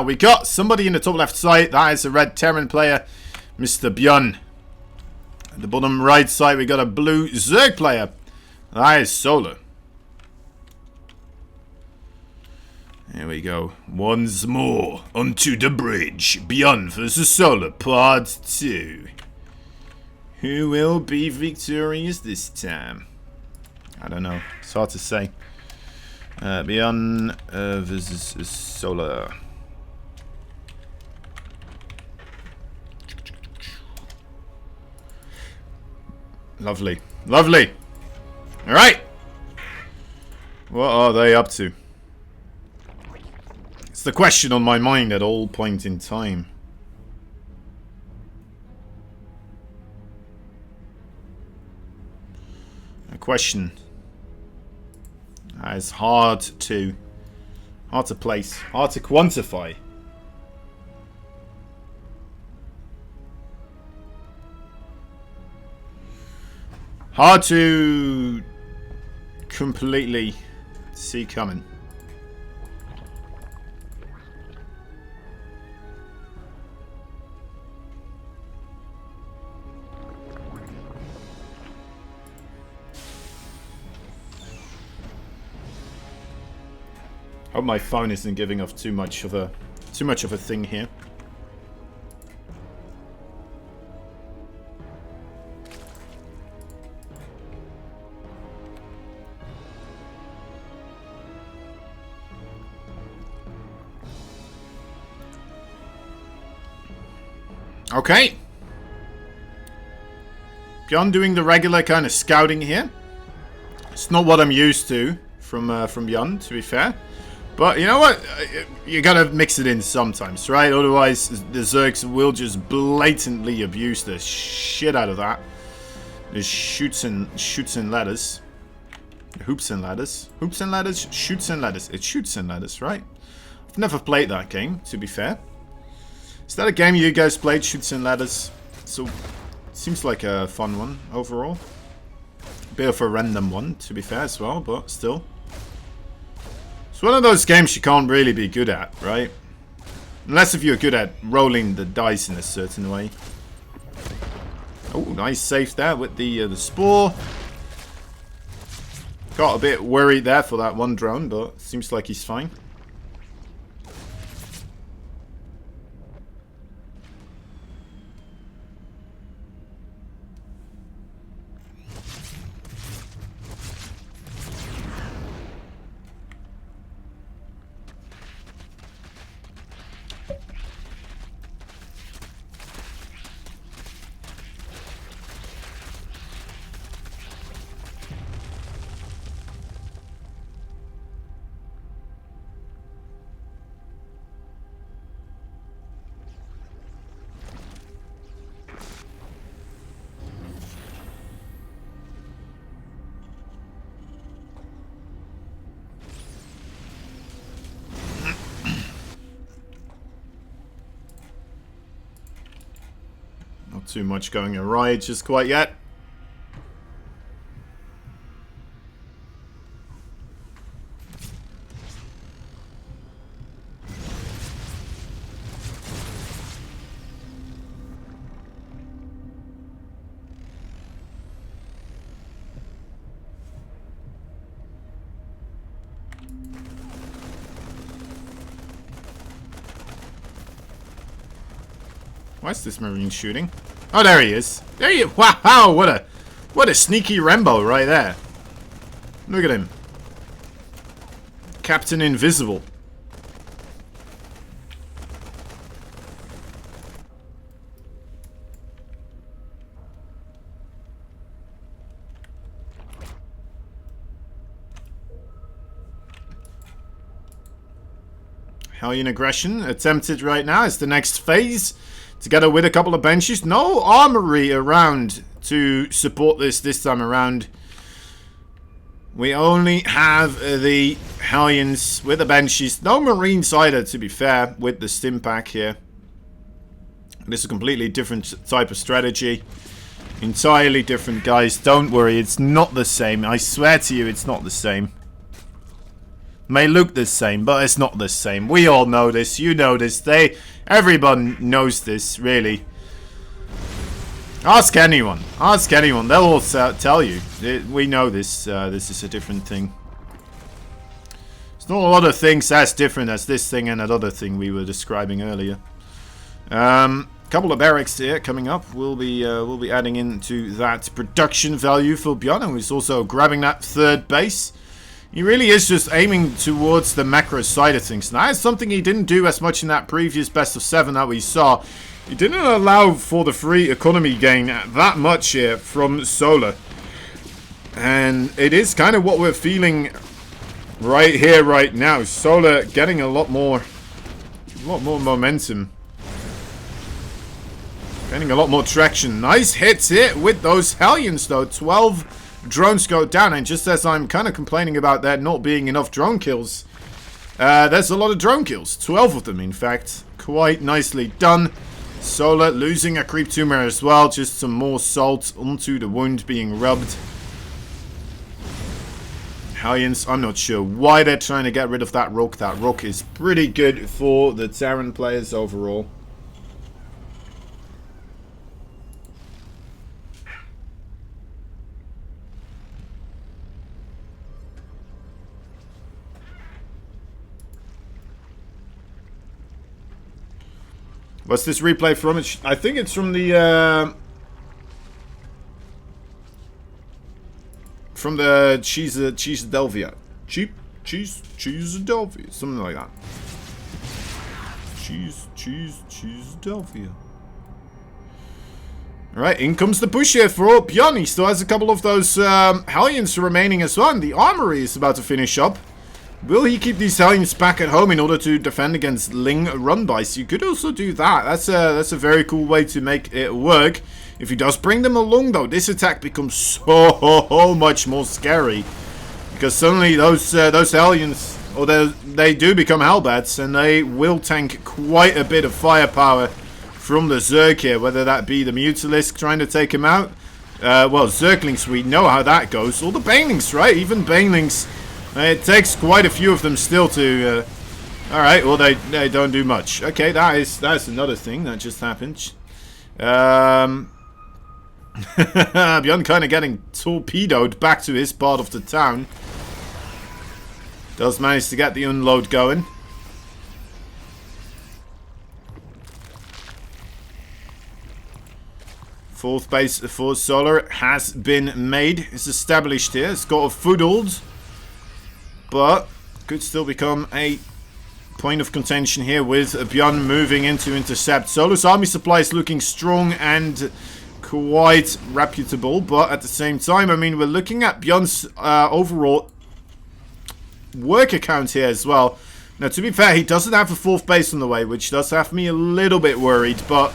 We got somebody in the top left side. That is a red Terran player, Mr. BYUN. At the bottom right side, we got a blue Zerg player. That is Solar. Here we go. Once more, onto the bridge. BYUN versus Solar, part 2. Who will be victorious this time? I don't know. It's hard to say. BYUN versus Solar. Lovely. Lovely. Alright. What are they up to? It's the question on my mind at all point in time. A question. It's hard to place, hard to quantify. Hard to completely see coming. Hope my phone isn't giving off too much of a thing here. Okay. BYUN doing the regular kind of scouting here. It's not what I'm used to from BYUN, to be fair. But you know what? You gotta mix it in sometimes, right? Otherwise, the Zergs will just blatantly abuse the shit out of that. The shoots and ladders. Hoops and ladders. Hoops and ladders, shoots and ladders. It's shoots and ladders, right? I've never played that game, to be fair. Is that a game you guys played, Shoots and Ladders? So, it seems like a fun one, overall. A bit of a random one, to be fair, as well, but still. It's one of those games you can't really be good at, right? Unless if you're good at rolling the dice in a certain way. Oh, nice save there with the Spore. Got a bit worried there for that one drone, but seems like he's fine. Not too much going awry just quite yet. Why is this Marine shooting? Oh, there he is. There he is. Wow, what a sneaky Rambo right there. Look at him. Captain Invisible. Hellion aggression attempted right now. It's the next phase. Together with a couple of benches. No armory around to support this time around. We only have the Hellions with the benches. No Marines either, to be fair, with the stim pack here. This is a completely different type of strategy. Entirely different, guys. Don't worry, it's not the same. I swear to you, it's not the same. May look the same, but it's not the same. We all know this. You know this. Everyone knows this, really. Ask anyone. Ask anyone. They'll all tell you. We know this. This is a different thing. It's not a lot of things as different as this thing and that other thing we were describing earlier. Couple of barracks here coming up. We'll be adding into that production value for BYUN, who's also grabbing that third base. He really is just aiming towards the macro side of things. Now, that's something he didn't do as much in that previous best of 7 that we saw. He didn't allow for the free economy gain that much here from Solar. And it is kind of what we're feeling right here, right now. Solar getting a lot more momentum. Getting a lot more traction. Nice hits here with those Hellions, though. 12 drones go down. And just as I'm kind of complaining about there not being enough drone kills, there's a lot of drone kills. 12 of them, in fact. Quite nicely done. Solar losing a creep tumor as well. Just some more salt onto the wound being rubbed. Hellions, I'm not sure why they're trying to get rid of that rock. That rock is pretty good for the Terran players overall. What's this replay from? I think it's from the Cheeseadelphia. Cheeseadelphia. Something like that. Cheeseadelphia. Alright, in comes the push here for BYUN. He still has a couple of those Hellions remaining as well. And the armory is about to finish up. Will he keep these Hellions back at home in order to defend against Ling run-bys? You could also do that. That's a very cool way to make it work. If he does bring them along, though, this attack becomes so much more scary. Because suddenly those Hellions, or they do become Hellbats, and they will tank quite a bit of firepower from the Zerg here. Whether that be the Mutalisk trying to take him out. Well, Zerglings, we know how that goes. Or the Banelings, right? Even Banelings. It takes quite a few of them still to... Alright, well, they don't do much. Okay, that's another thing that just happened. BYUN kind of getting torpedoed back to his part of the town. Does manage to get the unload going. Fourth base for Solar has been made. It's established here. It's got a foothold. But could still become a point of contention here with BYUN moving in to intercept. Solar's army supply is looking strong and quite reputable. But at the same time, I mean, we're looking at BYUN's overall work account here as well. Now, to be fair, he doesn't have a fourth base on the way, which does have me a little bit worried. But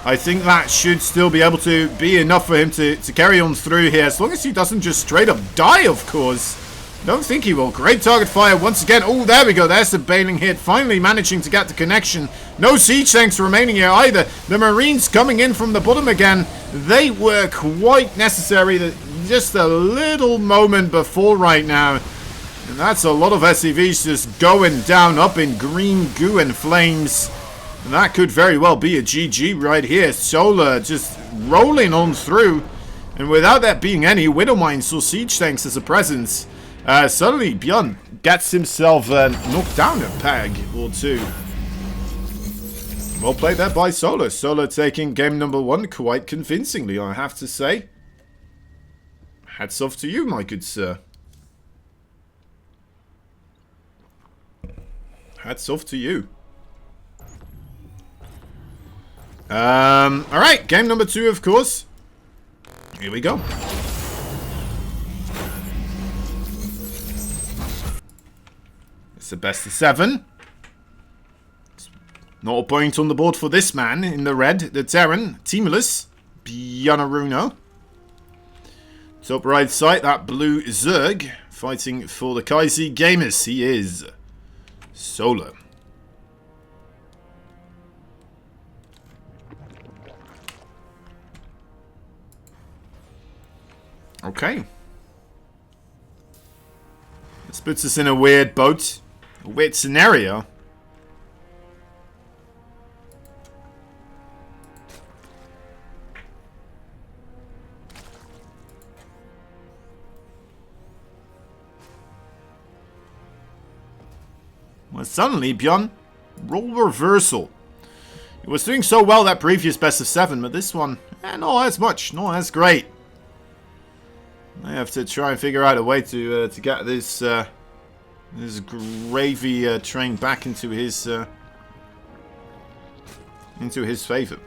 I think that should still be able to be enough for him to carry on through here. As long as he doesn't just straight up die, of course. Don't think he will. Great target fire once again. Oh, there we go. There's the bailing hit. Finally managing to get the connection. No siege tanks remaining here either. The Marines coming in from the bottom again. They were quite necessary. Just a little moment before right now. And that's a lot of SCVs just going down up in green goo and flames. And that could very well be a GG right here. Solar just rolling on through. And without there being any Widow Mines or siege tanks as a presence... suddenly BYUN gets himself knocked down a peg or two. Well played there by Solar. Solar taking game number 1 quite convincingly, I have to say. Hats off to you, my good sir. Hats off to you. Alright, game number 2, of course. Here we go. It's the best of 7. Not a point on the board for this man in the red. The Terran, teamless, BYUN. Top right side, that blue Zerg, fighting for the Kaisi Gamers. He is Solar. Okay. Let's puts us in a weird boat. A weird scenario. Well, suddenly, BYUN, role reversal. It was doing so well that previous best of 7, but this one, not as much, not as great. I have to try and figure out a way to get this this gravy train back into his favor.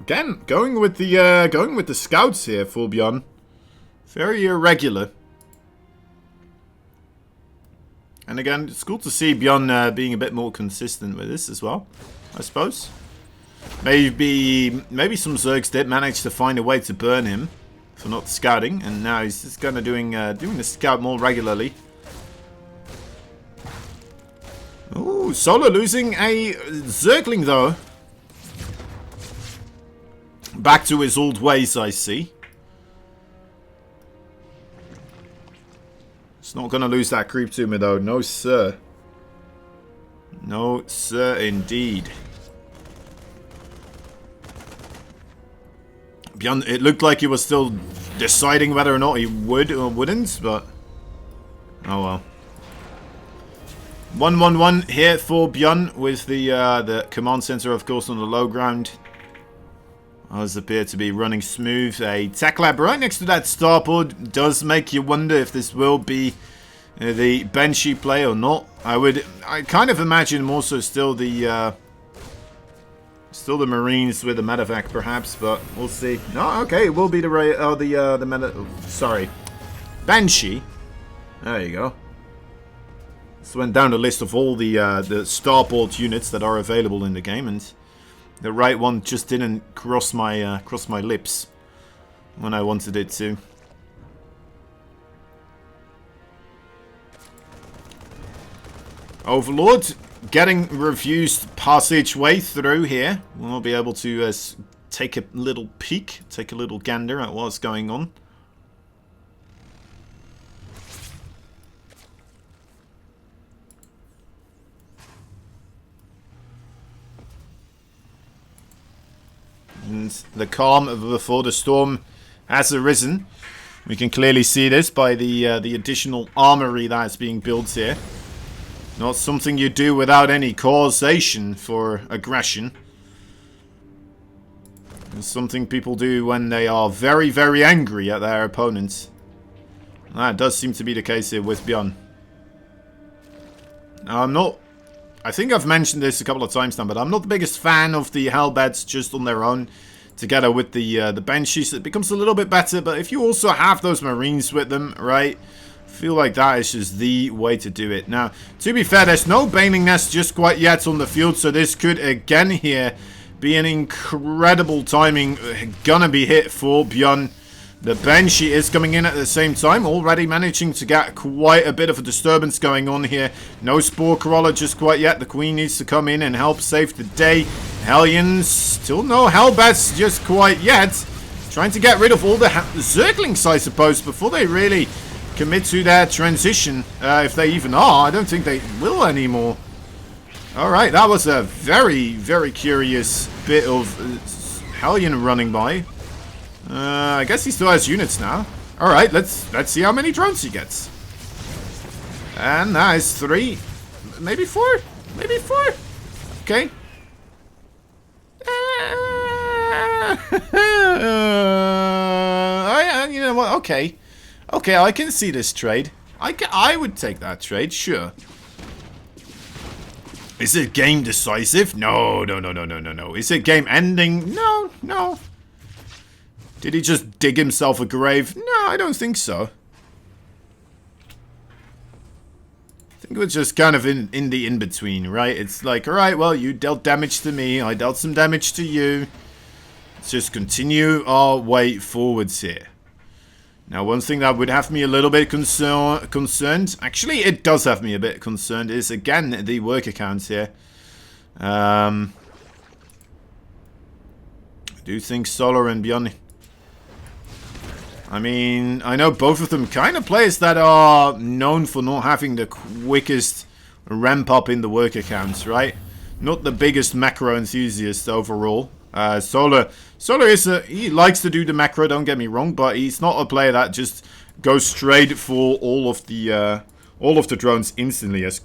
Again, going with the scouts here for BYUN. Very irregular. And again, it's cool to see BYUN being a bit more consistent with this as well, I suppose. Maybe some Zergs did manage to find a way to burn him for not scouting, and now he's just kind of doing the scout more regularly. Ooh, Solo losing a Zergling though. Back to his old ways, I see. It's not going to lose that creep to me, though. No, sir. No, sir, indeed. BYUN, it looked like he was still deciding whether or not he would or wouldn't, but... oh, well. 1-1-1 here for BYUN with the command center, of course, on the low ground. Does appear to be running smooth. A tech lab right next to that starport does make you wonder if this will be the Banshee play or not. I kind of imagine more so still the Marines with the medevac perhaps, but we'll see. No, okay, it will be sorry, Banshee. There you go. Just went down the list of all the starport units that are available in the game, and the right one just didn't cross my lips when I wanted it to. Overlord getting refused passageway through here. We'll be able to take a little peek, take a little gander at what's going on. And the calm before the storm has arisen. We can clearly see this by the additional armory that's being built here. Not something you do without any causation for aggression. It's something people do when they are very, very angry at their opponents. That does seem to be the case here with BYUN. Now, I think I've mentioned this a couple of times now, but I'm not the biggest fan of the Hellbats just on their own. Together with the Banshees, it becomes a little bit better. But if you also have those Marines with them, right, I feel like that is just the way to do it. Now, to be fair, there's no Baning Nest just quite yet on the field, so this could again here be an incredible timing. Gonna be hit for BYUN. The Banshee is coming in at the same time, already managing to get quite a bit of a disturbance going on here. No Spore Crawler just quite yet. The Queen needs to come in and help save the day. Hellions, still no Hellbats just quite yet. Trying to get rid of all the Zerglings, I suppose, before they really commit to their transition. If they even are, I don't think they will anymore. Alright, that was a very, very curious bit of Hellion running by. I guess he still has units now. Alright, let's see how many drones he gets. And that is 3. Maybe 4? Maybe 4? Okay. You know what? Okay. Okay, I can see this trade. I would take that trade, sure. Is it game decisive? No. Is it game ending? No. Did he just dig himself a grave? No, I don't think so. I think we're just kind of in the in-between, right? It's like, alright, well, you dealt damage to me. I dealt some damage to you. Let's just continue our way forwards here. Now, one thing that would have me a little bit concerned, actually, it does have me a bit concerned, is, again, the work accounts here. I do think Solar and BYUN... I mean, I know both of them kind of players that are known for not having the quickest ramp up in the work accounts, right? Not the biggest macro enthusiast overall. Solar is he likes to do the macro, don't get me wrong, but he's not a player that just goes straight for all of the drones instantly as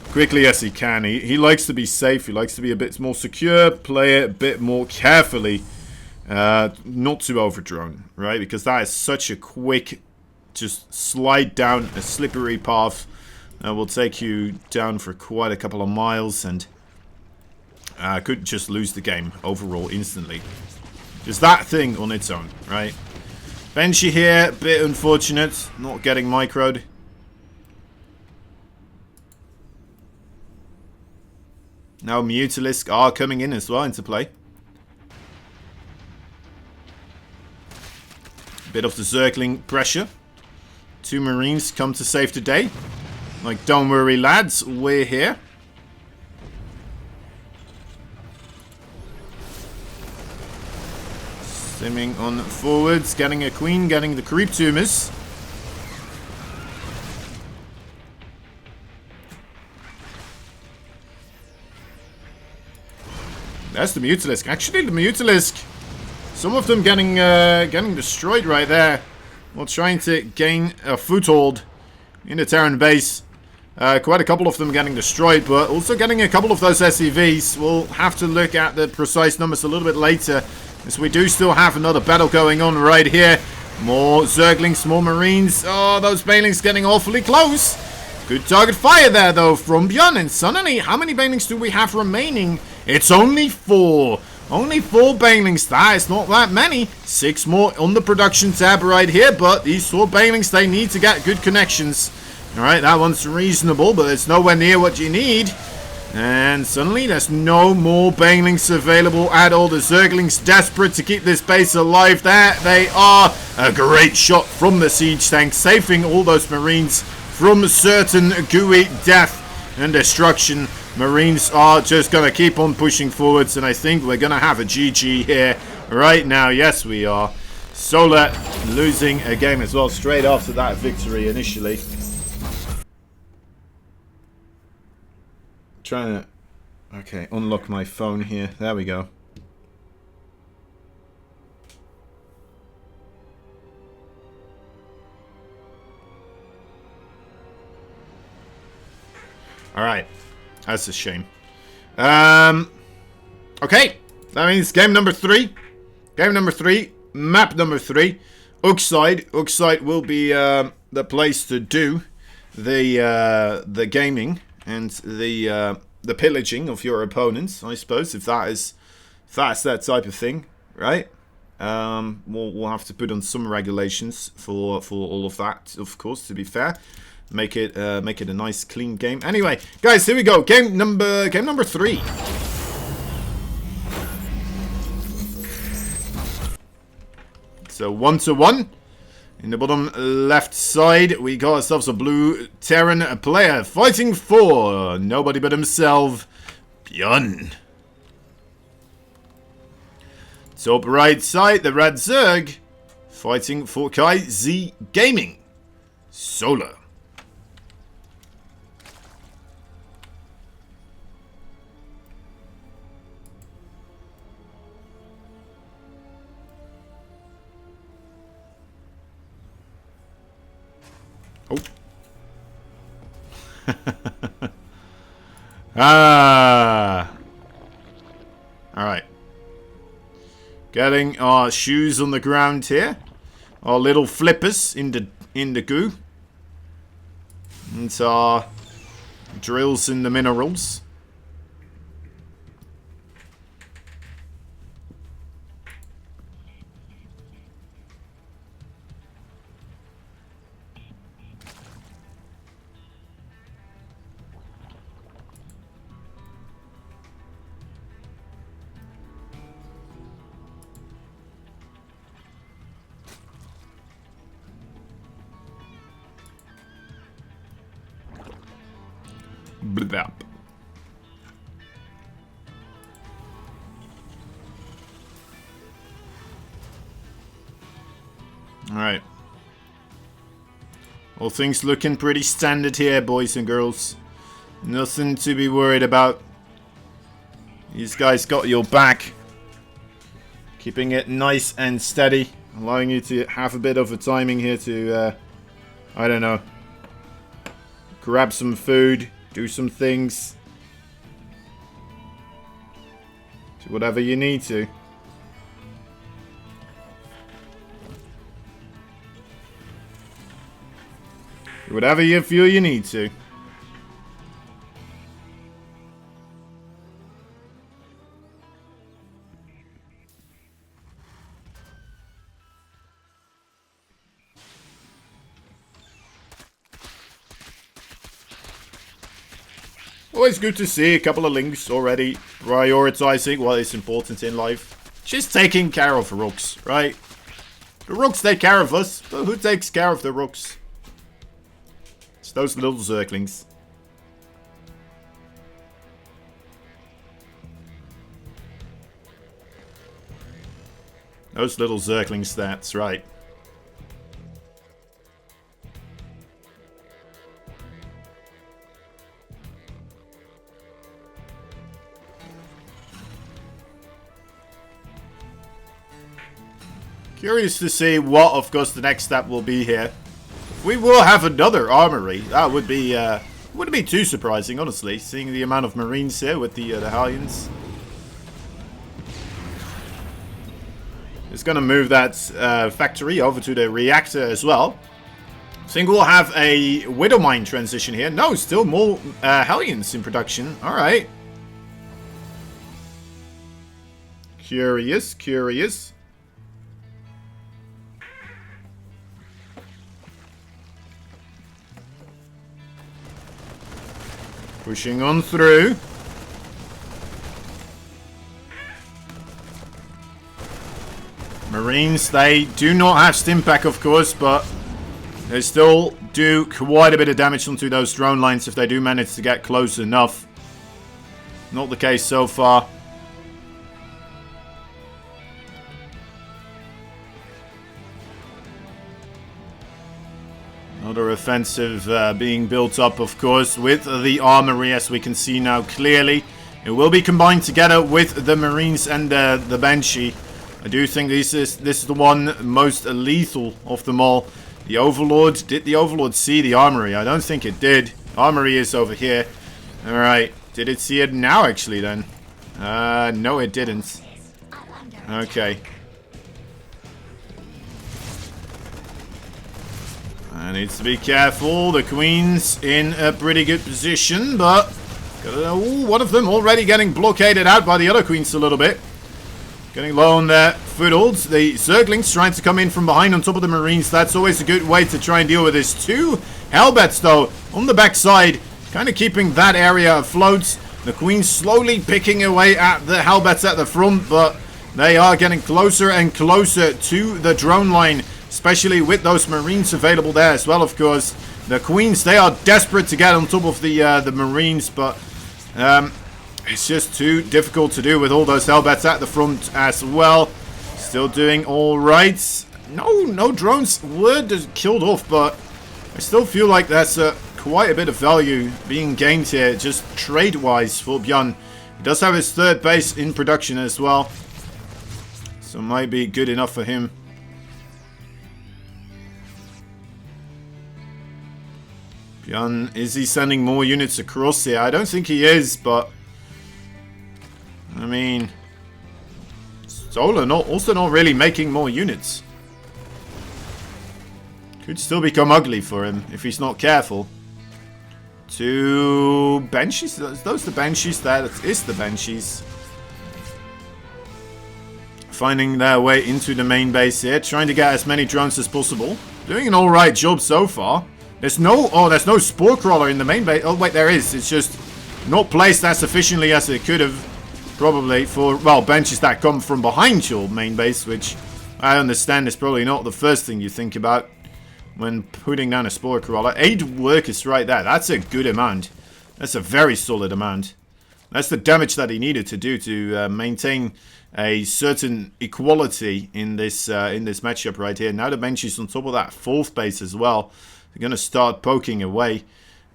quickly as he can. He likes to be safe. He likes to be a bit more secure, play it a bit more carefully. Not to overdrone, right? Because that is such a quick, just slide down a slippery path that will take you down for quite a couple of miles and could just lose the game overall instantly. Just that thing on its own, right? Benchy here, bit unfortunate, not getting microed. Now Mutalisk are coming in as well into play. Bit of the circling pressure. 2 Marines come to save the day. Like, don't worry lads, we're here. Simming on forwards, getting a queen, getting the creep tumors. There's the Mutalisk. Actually, the Mutalisk... Some of them getting destroyed right there while trying to gain a foothold in the Terran base. Quite a couple of them getting destroyed, but also getting a couple of those SCVs. We'll have to look at the precise numbers a little bit later, as we do still have another battle going on right here. More Zerglings, more Marines. Oh, those Banelings getting awfully close. Good target fire there, though, from BYUN. And suddenly, how many Banelings do we have remaining? It's only 4. Only 4 Banelings. That is not that many. 6 more on the production tab right here. But these 4 Banelings, they need to get good connections. Alright, that one's reasonable, but it's nowhere near what you need. And suddenly, there's no more Banelings available at all. The Zerglings desperate to keep this base alive. There they are. A great shot from the siege tank, saving all those Marines from certain gooey death and destruction. Marines are just going to keep on pushing forwards, and I think we're going to have a GG here right now. Yes, we are. Solar losing a game as well straight after that victory initially. Trying to... Okay, unlock my phone here. There we go. Alright. That's a shame. Okay. That means game number 3. Game number 3. Map number 3. Uxide. Uxide will be the place to do the gaming and the pillaging of your opponents, I suppose, if that's that type of thing, right? We'll have to put on some regulations for all of that, of course, to be fair. Make it a nice clean game. Anyway, guys, here we go. Game number 3. So 1-1. In the bottom left side, we got ourselves a blue Terran player fighting for nobody but himself, BYUN. Top right side, the red Zerg fighting for Kai Z Gaming, Solar. Oh. Alright. Getting our shoes on the ground here. Our little flippers in the goo. And our drills in the minerals. Blap. Alright. All things looking pretty standard here, boys and girls. Nothing to be worried about. These guys got your back. Keeping it nice and steady. Allowing you to have a bit of a timing here to, I don't know, grab some food, do some things. Do whatever you need to. Do whatever you feel you need to. Always good to see a couple of links already prioritizing what is important in life. Just taking care of rooks, right? The rooks take care of us, but who takes care of the rooks? It's those little zerglings. Those little zerglings, that's right. Curious to see what, of course, the next step will be here. We will have another armory. That would be, wouldn't be too surprising, honestly, seeing the amount of marines here with the Hellions. It's going to move that factory over to the reactor as well. I think we'll have a Widow Mine transition here. No, still more Hellions in production. Alright. Curious, curious. Pushing on through. Marines, they do not have Stimpack, of course, but they still do quite a bit of damage onto those drone lines if they do manage to get close enough. Not the case so far. Another offensive being built up, of course, with the armory, as we can see now clearly. It will be combined together with the Marines and the Banshee. I do think this is the one most lethal of them all. The Overlord, did the Overlord see the armory? I don't think it did. Armory is over here. Alright, did it see it now actually then? No it didn't. Okay. I need to be careful. The Queen's in a pretty good position, but one of them already getting blockaded out by the other Queens a little bit. Getting low on their footholds. The Zerglings trying to come in from behind on top of the Marines. That's always a good way to try and deal with this. Two Hellbats, though, on the backside, kind of keeping that area afloat. The Queen slowly picking away at the Hellbats at the front, but they are getting closer and closer to the drone line, especially with those Marines available there as well, of course. The Queens, they are desperate to get on top of the Marines, but it's just too difficult to do with all those Hellbats at the front as well. Still doing alright. No drones were killed off, but I still feel like there's quite a bit of value being gained here, just trade-wise for BYUN. He does have his third base in production as well, so it might be good enough for him. BYUN, is he sending more units across here? I don't think he is, but I mean, Solar also not really making more units. Could still become ugly for him if he's not careful. Two Banshees? Those the Banshees? That is the Banshees. Finding their way into the main base here, trying to get as many drones as possible. Doing an alright job so far. There's no Spore Crawler in the main base. Oh wait, there is. It's just not placed as efficiently as it could have. Probably for, well, Banshees that come from behind your main base, which I understand is probably not the first thing you think about when putting down a Spore Crawler. 8 workers right there. That's a good amount. That's a very solid amount. That's the damage that he needed to do to maintain a certain equality in this matchup right here. Now the Banshees on top of that 4th base as well. They're going to start poking away.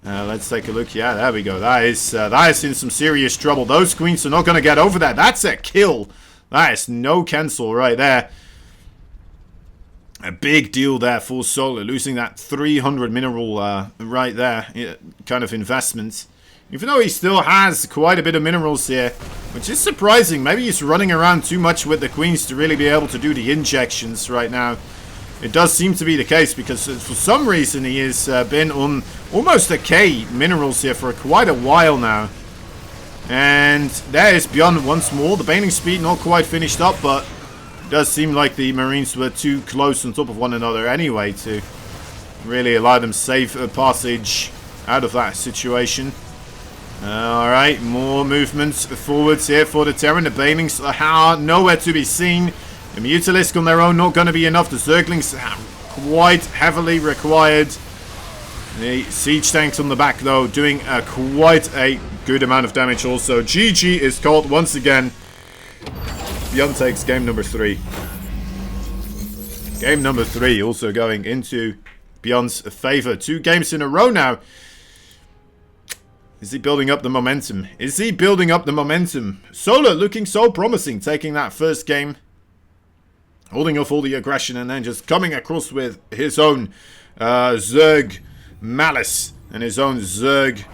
Let's take a look. Yeah, there we go. That is in some serious trouble. Those queens are not going to get over that. That's a kill. That is no cancel right there. A big deal there for Solar, losing that 300 mineral right there, kind of investment. Even though he still has quite a bit of minerals here, which is surprising. Maybe he's running around too much with the queens to really be able to do the injections right now. It does seem to be the case because for some reason he has been on almost a K minerals here for quite a while now. And there is BYUN once more. The baning speed not quite finished up, but it does seem like the Marines were too close on top of one another anyway to really allow them safe passage out of that situation. Alright, more movements forwards here for the Terran. The banings are nowhere to be seen. The Mutalisk on their own not going to be enough. The Zerglings quite heavily required. The siege tanks on the back though doing quite a good amount of damage also. GG is called once again. BYUN takes game number 3. Game number 3 also going into BYUN's favor. 2 games in a row now. Is he building up the momentum? Is he building up the momentum? Solar looking so promising, taking that first game, holding off all the aggression, and then just coming across with his own Zerg malice and his own Zerg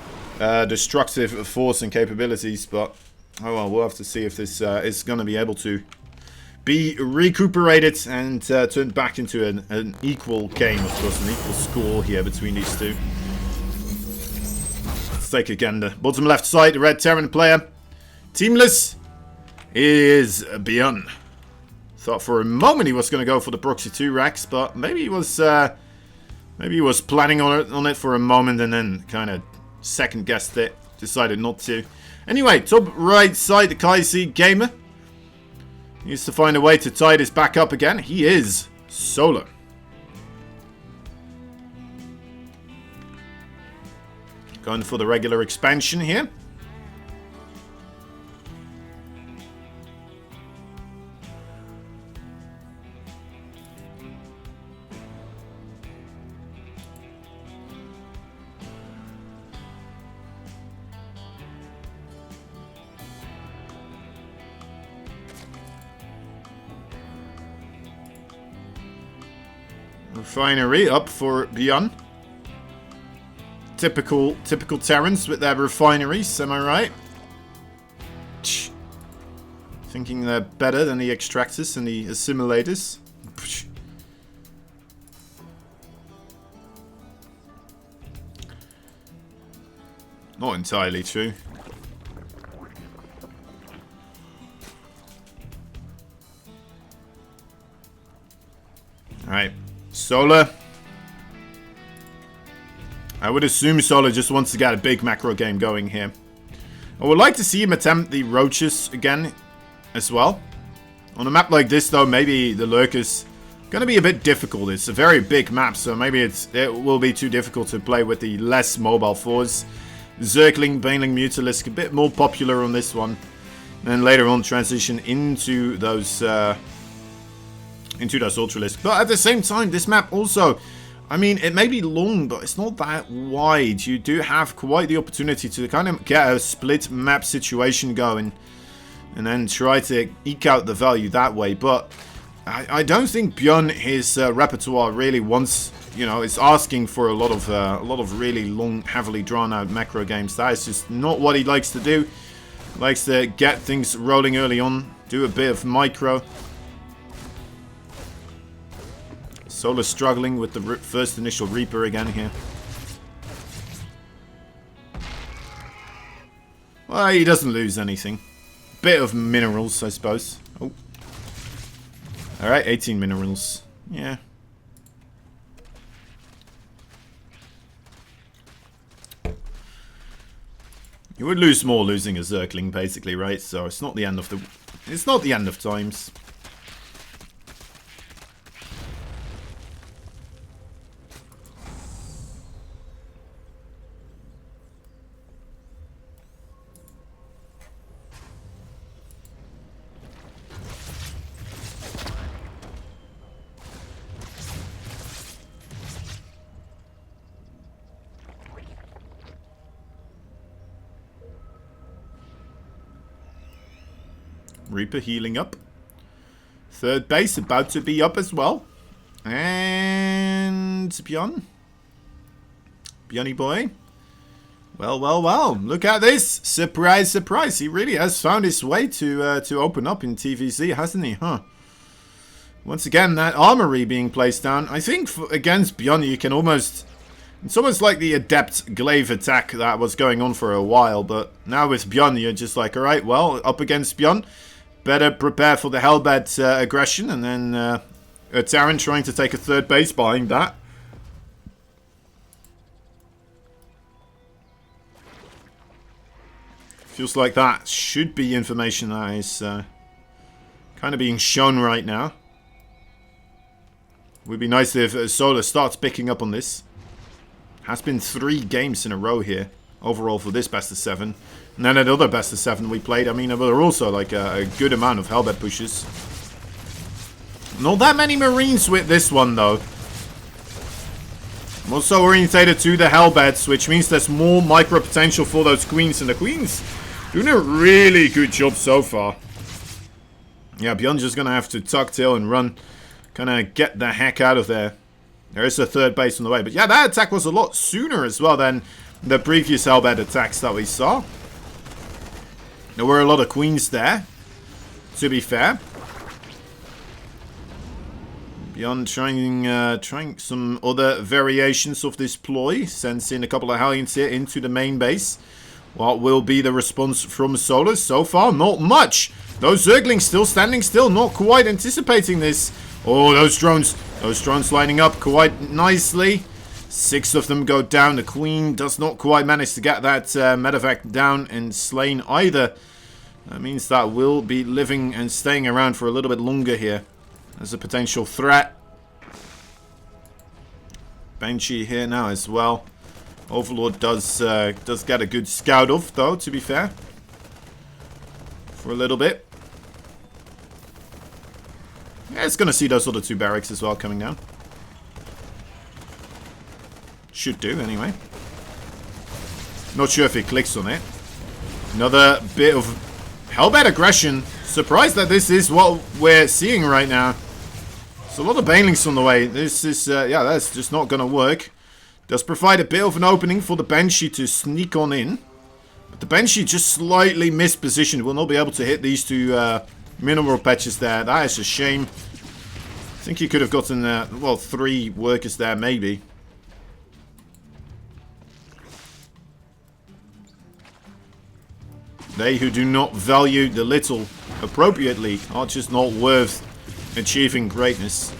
destructive force and capabilities. But oh well, we'll have to see if this is going to be able to be recuperated and turned back into an equal game, of course, an equal score here between these two. Take again the bottom left side, the red Terran player. Teamless is BYUN. Thought for a moment he was going to go for the proxy 2 racks, but maybe he was planning on it for a moment and then kind of second guessed it, decided not to. Anyway, top right side, the Kaisi gamer needs to find a way to tie this back up again. He is Solar. Going for the regular expansion here. Refinery up for BYUN. Typical Terrans with their refineries, am I right? Thinking they're better than the extractors and the assimilators. Not entirely true. Alright, Solar. I would assume Solar just wants to get a big macro game going here. I would like to see him attempt the roaches again as well. On a map like this though, maybe the lurkers going to be a bit difficult. It's a very big map, so maybe it will be too difficult to play with the less mobile fours. Zergling, Baneling, Mutalisk, a bit more popular on this one. And then later on transition into those Ultralisks. But at the same time, this map also, I mean, it may be long, but it's not that wide. You do have quite the opportunity to kind of get a split map situation going and then try to eke out the value that way. But I don't think BYUN, his repertoire really wants, you know, is asking for a lot of really long, heavily drawn out macro games. That is just not what he likes to do. He likes to get things rolling early on, do a bit of micro. Solar struggling with the first initial Reaper again here. Well, he doesn't lose anything. Bit of minerals, I suppose. Oh. Alright, 18 minerals. Yeah. You would lose more losing a Zergling, basically, right? So it's not the end of the... It's not the end of times. Reaper healing up. Third base about to be up as well. And BYUN. BYUNny boy. Well, well, well. Look at this. Surprise, surprise. He really has found his way to open up in TVZ, hasn't he? Huh. Once again, that armory being placed down. I think against BYUN, you can almost... It's almost like the Adept Glaive attack that was going on for a while. But now with BYUN, you're just like, alright, well, up against BYUN. Better prepare for the Hellbed aggression. And then Terran trying to take a third base behind that. Feels like that should be information that is kind of being shown right now. Would be nice if Solar starts picking up on this. Has been 3 games in a row here overall for this best of 7. And then another best of 7 we played. I mean, there were also like a good amount of Hellbed pushes. Not that many Marines with this one though. I'm also orientated to the Hellbeds, which means there's more micro potential for those Queens. And the Queens doing a really good job so far. Yeah, BYUN's just going to have to tuck tail and run. Kind of get the heck out of there. There is a third base on the way. But yeah, that attack was a lot sooner as well than the previous Hellbed attacks that we saw. There were a lot of Queens there, to be fair. BYUN trying some other variations of this ploy. Sends in a couple of Hellions here into the main base. What will be the response from Solar? So far, not much. Those Zerglings still standing still, not quite anticipating this. Oh, those drones lining up quite nicely. 6 of them go down. The Queen does not quite manage to get that medevac down and slain either. That means that will be living and staying around for a little bit longer here. As a potential threat. Banshee here now as well. Overlord does get a good scout off though, to be fair. For a little bit. Yeah, it's going to see those other 2 barracks as well coming down. Should do, anyway. Not sure if it clicks on it. Another bit of Hellbed aggression. Surprised that this is what we're seeing right now. There's a lot of Banelings on the way. This is, yeah, that's just not going to work. Does provide a bit of an opening for the Banshee to sneak on in. But the Banshee just slightly mispositioned. Will not be able to hit these 2 mineral patches there. That is a shame. I think he could have gotten, well, 3 workers there, maybe. They who do not value the little appropriately are just not worth achieving greatness.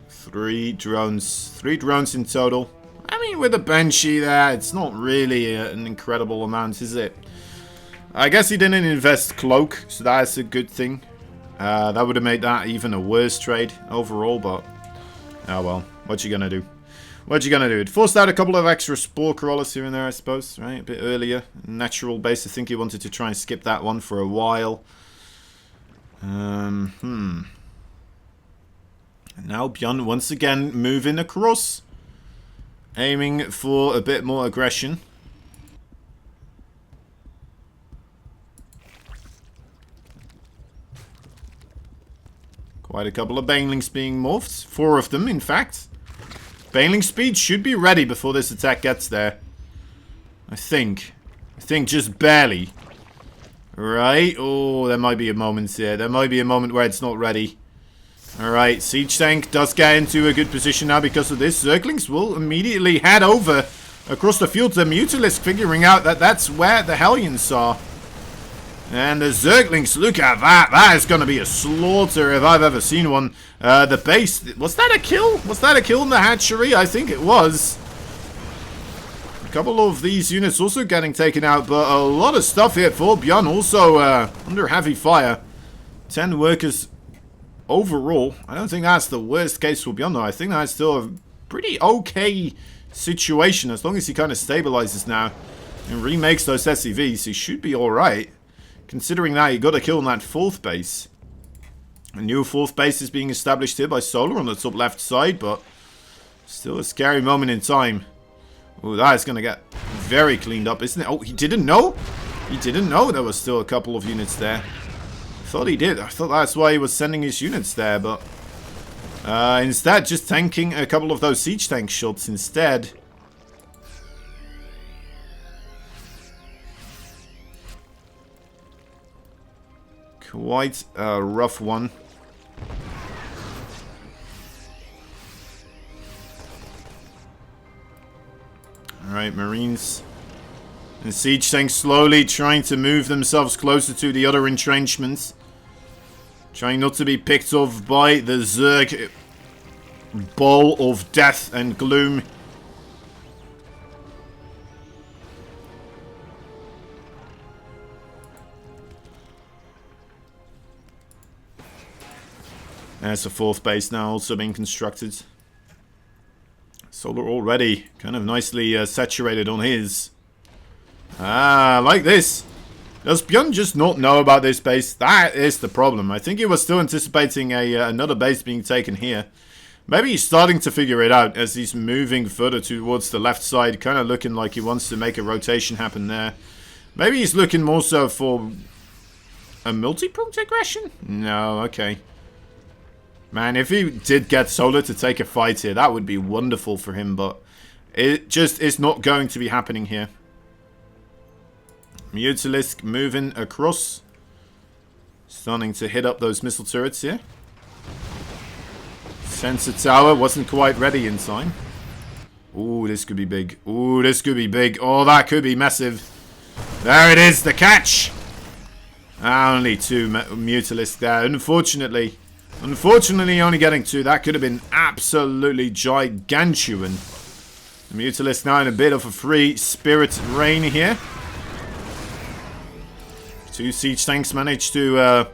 Three drones in total. I mean, with a Banshee there, it's not really an incredible amount, is it? I guess he didn't invest Cloak, so that's a good thing. That would have made that even a worse trade overall, but... oh well, what you gonna do? What you gonna do? It forced out a couple of extra Spore Crawlers here and there, I suppose, right? A bit earlier. Natural base, I think he wanted to try and skip that one for a while. And now BYUN once again moving across. Aiming for a bit more aggression. Quite a couple of Banelings being morphed. 4 of them, in fact. Baneling speed should be ready before this attack gets there. I think just barely. Right. Oh, there might be a moment here. There might be a moment where it's not ready. Alright, Siege Tank does get into a good position now because of this. Zerglings will immediately head over across the field to Mutalisk, figuring out that that's where the Hellions are. And the Zerglings, look at that. That is going to be a slaughter if I've ever seen one. The base, was that a kill? Was that a kill in the hatchery? I think it was. A couple of these units also getting taken out, but a lot of stuff here for BYUN also under heavy fire. 10 workers overall. I don't think that's the worst case for BYUN though. I think that's still a pretty okay situation. As long as he kind of stabilizes now and remakes those SCVs, he should be alright. Considering that he got a kill on that 4th base. A new 4th base is being established here by Solar on the top left side, but Still a scary moment in time. Oh, that is going to get very cleaned up, isn't it? Oh, he didn't know? He didn't know there was still a couple of units there. I thought he did. I thought that's why he was sending his units there, but... instead, just tanking a couple of those siege tank shots instead. Quite a rough one. Alright, Marines and siege tanks slowly trying to move themselves closer to the other entrenchments. Trying not to be picked off by the Zerg ball of death and gloom. There's a fourth base now also being constructed. Solar already kind of nicely saturated on his. Ah, like this. Does BYUN just not know about this base? That is the problem. I think he was still anticipating another base being taken here. Maybe he's starting to figure it out as he's moving further towards the left side. Kind of looking like he wants to make a rotation happen there. Maybe he's looking more so for a multi-pronged aggression? No, okay. Man, if he did get Solar to take a fight here, that would be wonderful for him, but it just is not going to be happening here. Mutalisk moving across. Starting to hit up those missile turrets here. Sensor tower wasn't quite ready in time. Ooh, this could be big. Ooh, this could be big. Oh, that could be massive. There it is, the catch! Only two Mutalisk there, unfortunately. Unfortunately, only getting two. That could have been absolutely gigantuan. The Mutalisk now in a bit of a free spirit reign here. Two siege tanks managed to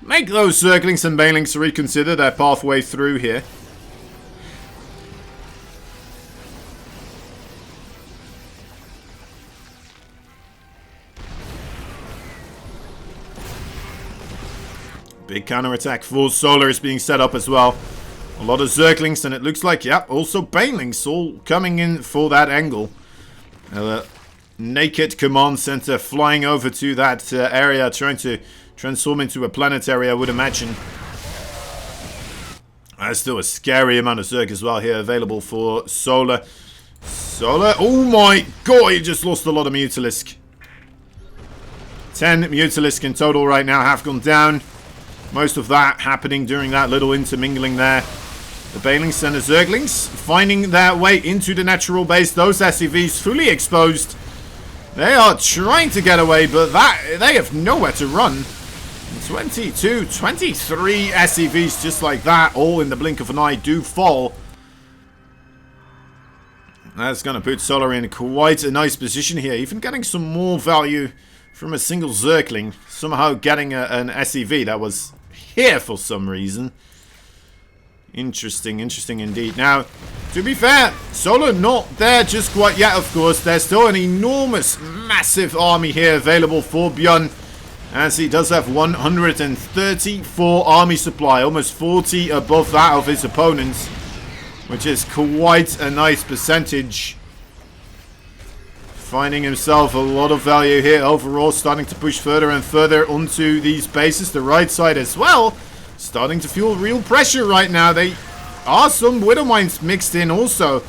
make those Zerglings and Banelings reconsider their pathway through here. Big counterattack for Solar is being set up as well. A lot of Zerglings, and it looks like, yeah, also Banelings all coming in for that angle. Naked command center flying over to that area, trying to transform into a planetary, I would imagine. There's still a scary amount of Zerg as well here available for Solar. Solar, oh my god, he just lost a lot of Mutalisk. 10 Mutalisk in total right now have gone down. Most of that happening during that little intermingling there. The Banelings and the Zerglings finding their way into the natural base. Those SCVs fully exposed. They are trying to get away, but they have nowhere to run. 22, 23 SCVs just like that, all in the blink of an eye, do fall. That's going to put Solar in quite a nice position here. Even getting some more value from a single Zergling. Somehow getting an SCV that was here for some reason. Interesting, interesting indeed. Now, to be fair, Solar not there just quite yet, of course. There's still an enormous, massive army here available for BYUN, as he does have 134 army supply, almost 40 above that of his opponents, which is quite a nice percentage. Finding himself a lot of value here overall, starting to push further and further onto these bases. The right side as well, starting to feel real pressure right now. They are some Widow Mines mixed in also.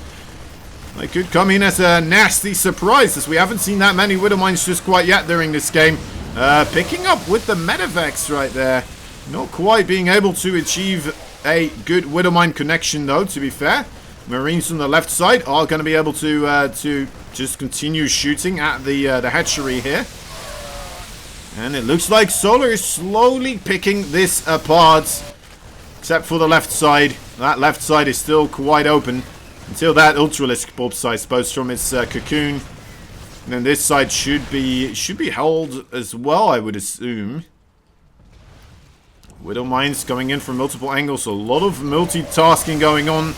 They could come in as a nasty surprise, as we haven't seen that many Widow Mines just quite yet during this game. Picking up with the Medivacs right there. Not quite being able to achieve a good Widow Mine connection though, to be fair. Marines on the left side are going to be able to just continue shooting at the hatchery here. And it looks like Solar is slowly picking this apart. Except for the left side. That left side is still quite open. Until that Ultralisk pops, I suppose, from its cocoon. And then this side should be held as well, I would assume. Widow Mines coming in from multiple angles. A lot of multitasking going on.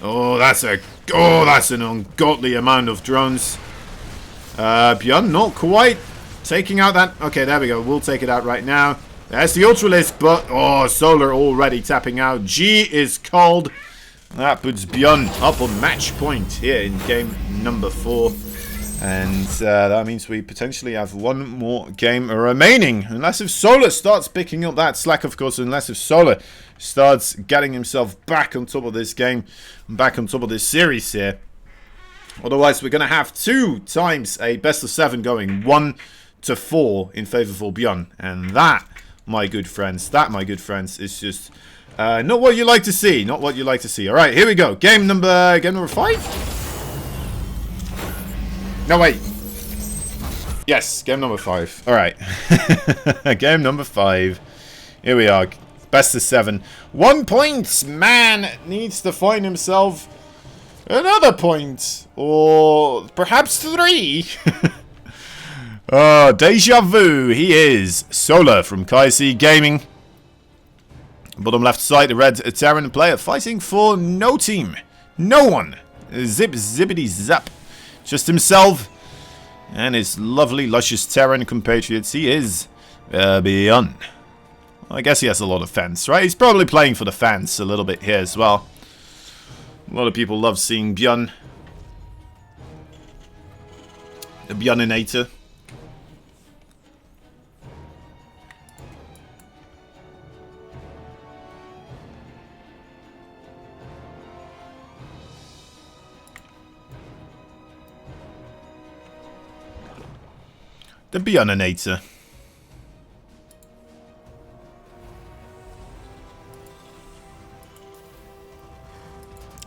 Oh, that's an ungodly amount of drones. BYUN not quite taking out that. Okay, there we go. We'll take it out right now. There's the Ultralisk, but oh, Solar already tapping out. G is called. That puts BYUN up on match point here in game number 4. And that means we potentially have one more game remaining. Unless if Solar starts picking up that slack, of course. Unless if Solar starts getting himself back on top of this game. Back on top of this series here. Otherwise, we're going to have 2 times a best of 7 going. 1-4 in favor for BYUN. And that, my good friends, is just... not what you like to see. Not what you like to see. All right, here we go. Game number 5? No, wait. Yes, game number 5. All right. Game number 5. Here we are. Best of 7. 1 point. Man needs to find himself another point. Or perhaps 3. Oh, deja vu. He is Solar from KC Gaming. Bottom left side, the red Terran player fighting for no team. No one. Zip, zippity, zap. Just himself and his lovely, luscious Terran compatriots. He is BYUN. I guess he has a lot of fans, right? He's probably playing for the fans a little bit here as well. A lot of people love seeing BYUN. The BYUNinator. The BYUNinator.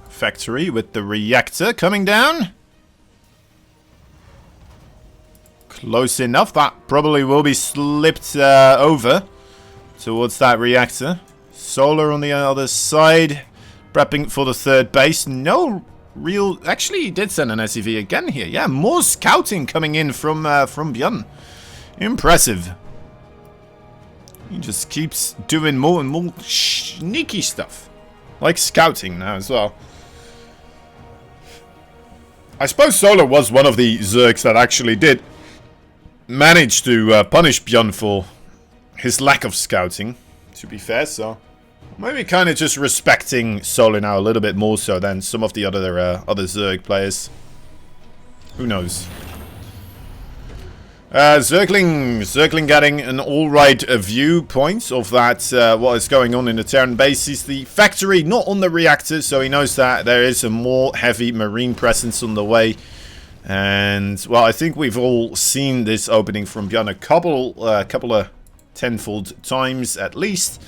Factory with the reactor coming down. Close enough. That probably will be slipped over towards that reactor. Solar on the other side. Prepping for the 3rd base. No real... Actually, he did send an SCV again here. Yeah, more scouting coming in from BYUN. Impressive. He just keeps doing more and more sneaky stuff. Like scouting now as well. I suppose Solar was one of the Zergs that actually did manage to punish BYUN for his lack of scouting, to be fair, so... Maybe kind of just respecting Solar now a little bit more so than some of the other Zerg players. Who knows? Zergling getting an alright viewpoint of that, what is going on in the Terran base. He's the factory, not on the reactor, so he knows that there is a more heavy marine presence on the way. And, well, I think we've all seen this opening from BYUN a couple of tenfold times at least.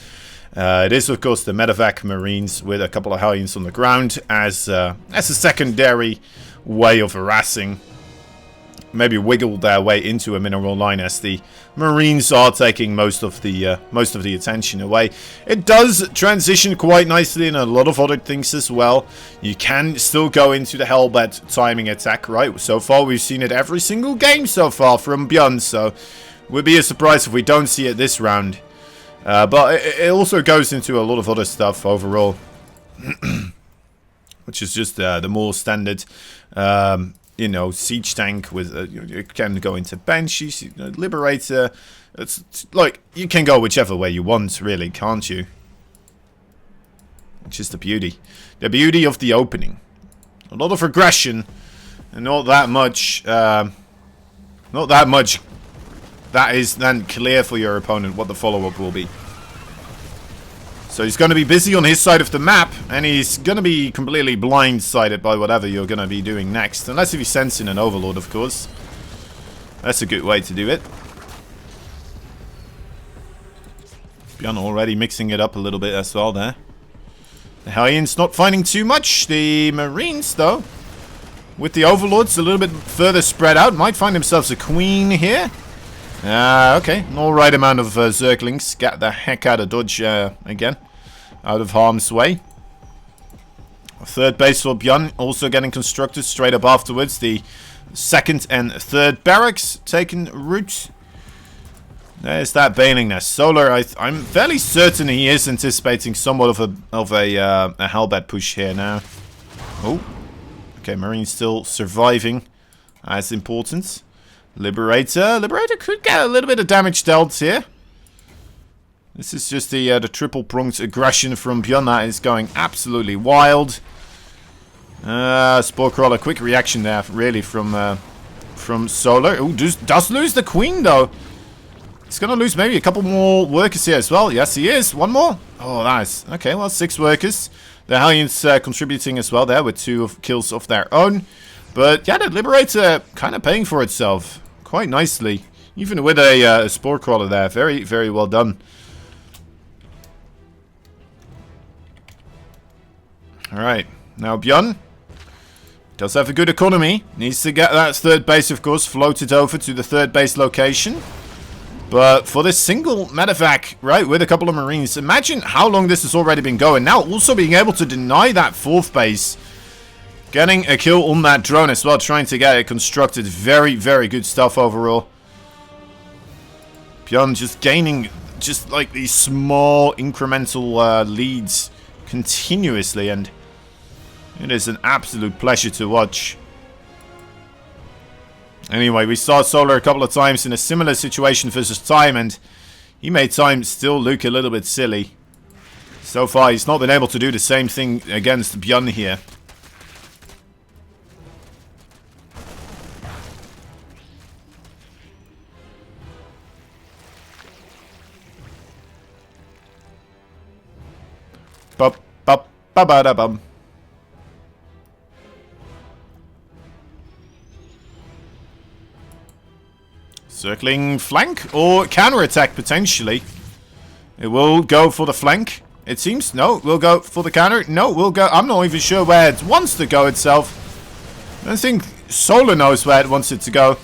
It is, of course, the medevac marines with a couple of Hellions on the ground as a secondary way of harassing. Maybe wiggle their way into a mineral line as the marines are taking most of the attention away. It does transition quite nicely in a lot of other things as well. You can still go into the Hellbat timing attack, right? So far we've seen it every single game so far from BYUN, so would be a surprise if we don't see it this round. But it also goes into a lot of other stuff overall, which is just the more standard. You know, siege tank with you can go into Banshees, Liberator. It's like you can go whichever way you want, really, can't you? Which is the beauty of the opening. A lot of aggression, and not that much. That is then clear for your opponent what the follow-up will be. So he's going to be busy on his side of the map, and he's going to be completely blindsided by whatever you're going to be doing next. Unless if he sends in an Overlord, of course. That's a good way to do it. BYUN already mixing it up a little bit as well there. The Hellions not finding too much. The Marines, though, with the Overlords a little bit further spread out, might find themselves a Queen here. Okay, an alright amount of Zerglings. Get the heck out of dodge again. Out of harm's way. 3rd base for BYUN also getting constructed straight up afterwards. The 2nd and 3rd barracks taking route. There's that Baneling nest. Solar, I'm fairly certain he is anticipating somewhat of a Hellbat push here now. Oh, okay, Marine still surviving. That's important. Liberator could get a little bit of damage dealt here. This is just the triple-pronged aggression from BYUN that is going absolutely wild. Spore Crawler, quick reaction there, really, from Solar. Oh, does lose the Queen, though. He's going to lose maybe a couple more workers here as well. Yes, he is. One more. Oh, nice. Okay, well, 6 workers. The Hellions contributing as well there with 2 kills of their own. But, yeah, the Liberator kind of paying for itself quite nicely. Even with a Spore Crawler there. Very, very well done. Alright, now BYUN does have a good economy. Needs to get that 3rd base, of course, floated over to the 3rd base location. But for this single medevac, right, with a couple of Marines, imagine how long this has already been going. Now also being able to deny that 4th base. Getting a kill on that drone as well, trying to get it constructed. Very, very good stuff overall. BYUN just gaining just like these small incremental leads continuously, and it is an absolute pleasure to watch. Anyway, we saw Solar a couple of times in a similar situation versus Time, and he made Time still look a little bit silly. So far, he's not been able to do the same thing against BYUN here. Bop, bop, ba ba da bum. Circling flank or counter-attack potentially. It will go for the flank. It seems. No, we'll go for the counter. No, we'll go. I'm not even sure where it wants to go itself. I don't think Solar knows where it wants it to go.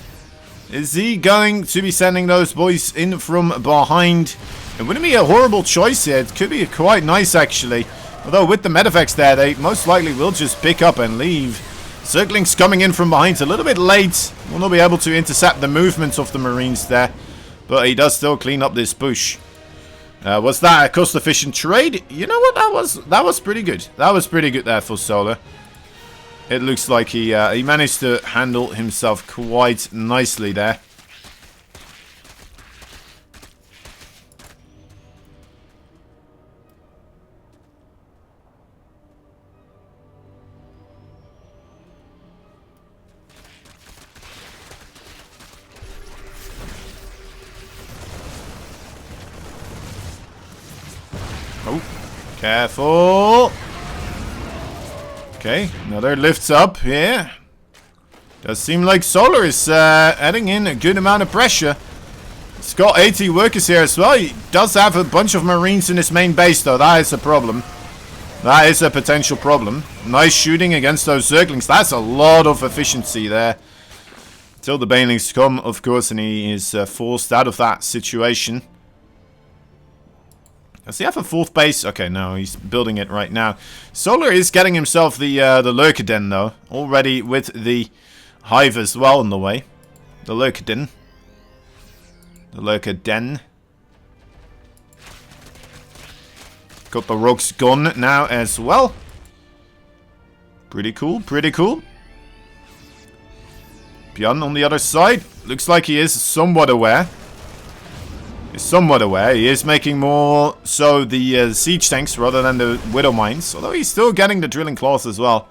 Is he going to be sending those boys in from behind? It wouldn't be a horrible choice here. It could be quite nice, actually. Although with the medevacs there, they most likely will just pick up and leave. Circling's coming in from behind a little bit late. Will not be able to intercept the movements of the Marines there. But he does still clean up this bush. Was that a cost-efficient trade? You know what? That was pretty good. That was pretty good there for Solar. It looks like he managed to handle himself quite nicely there. Oh, careful. Okay, another lifts up here. Does seem like Solar is adding in a good amount of pressure. He's got 80 workers here as well. He does have a bunch of Marines in his main base, though. That is a problem. That is a potential problem. Nice shooting against those Zerglings. That's a lot of efficiency there. Till the Banelings come, of course, and he is forced out of that situation. Does he have a 4th base? Okay, no, he's building it right now. Solar is getting himself the Lurker Den, though. Already with the Hive as well on the way. The Lurker Den. The Lurker Den. Got the Rogues gone now as well. Pretty cool, pretty cool. BYUN on the other side. Looks like he is somewhat aware. He is making more so the siege tanks rather than the Widow Mines. Although he's still getting the drilling claws as well.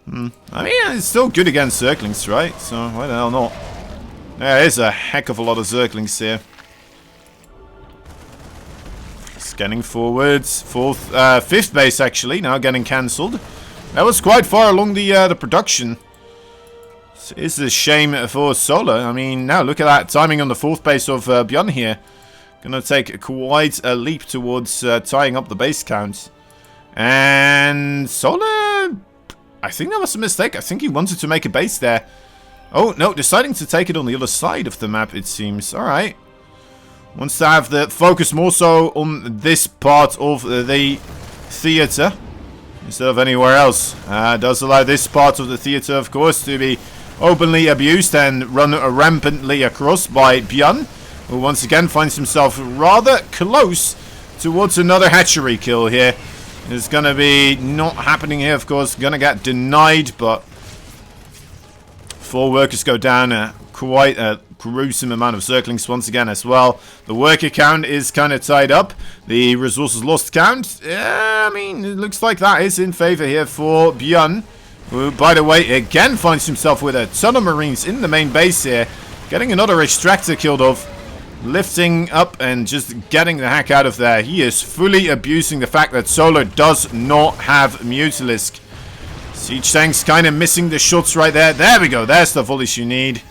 I mean, it's still good against Zerglings, right? So, why the hell not? There is a heck of a lot of Zerglings here. Scanning forwards. 5th base actually, now getting cancelled. That was quite far along the production. It's a shame for Solar. I mean, now look at that timing on the 4th base of BYUN here. Gonna take quite a leap towards tying up the base count. And Solar, I think that was a mistake. I think he wanted to make a base there. Oh, no, deciding to take it on the other side of the map, it seems. Alright. Wants to have the focus more so on this part of the theater instead of anywhere else. Does allow this part of the theater, of course, to be openly abused and run rampantly across by BYUN, who once again finds himself rather close towards another hatchery kill here. It's gonna be not happening here, of course. Gonna get denied, but 4 workers go down quite gruesome amount of Zerglings once again as well. The worker count is kind of tied up. The resources lost count, I mean, it looks like that is in favor here for BYUN, who, by the way, again finds himself with a ton of Marines in the main base here. Getting another extractor killed off. Lifting up and just getting the heck out of there. He is fully abusing the fact that Solar does not have Mutalisk. Siege tanks kind of missing the shots right there. There we go. There's the volleys you need.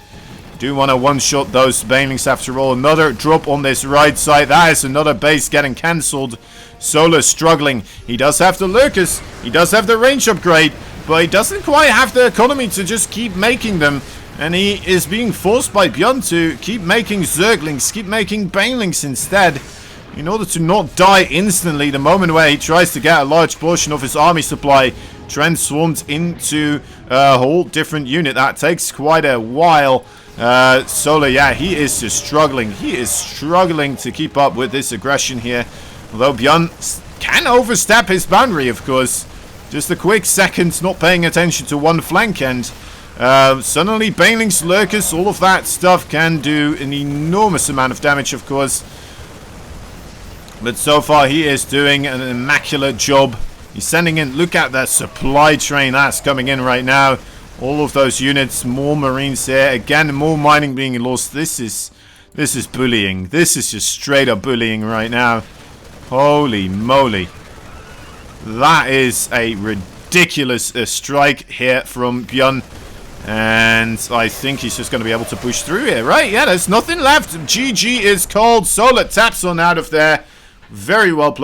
Do want to one-shot those Banelings after all. Another drop on this right side. That is another base getting cancelled. Solar struggling. He does have the Lurkers. He does have the range upgrade. But he doesn't quite have the economy to just keep making them. And he is being forced by BYUN to keep making Zerglings, keep making Banelings instead, in order to not die instantly the moment where he tries to get a large portion of his army supply transformed into a whole different unit. That takes quite a while. Solar, yeah, he is just struggling. He is struggling to keep up with this aggression here. Although BYUN can overstep his boundary, of course. Just a quick second not paying attention to one flank and... suddenly Banelings, Lurkers, all of that stuff can do an enormous amount of damage, of course. But so far he is doing an immaculate job. He's sending in, look at that supply train that's coming in right now. All of those units, more Marines here. Again, more mining being lost. This is bullying. This is just straight up bullying right now. Holy moly. That is a ridiculous strike here from BYUN. And I think he's just going to be able to push through here, right? Yeah, there's nothing left. GG is called. Solar taps on out of there. Very well played.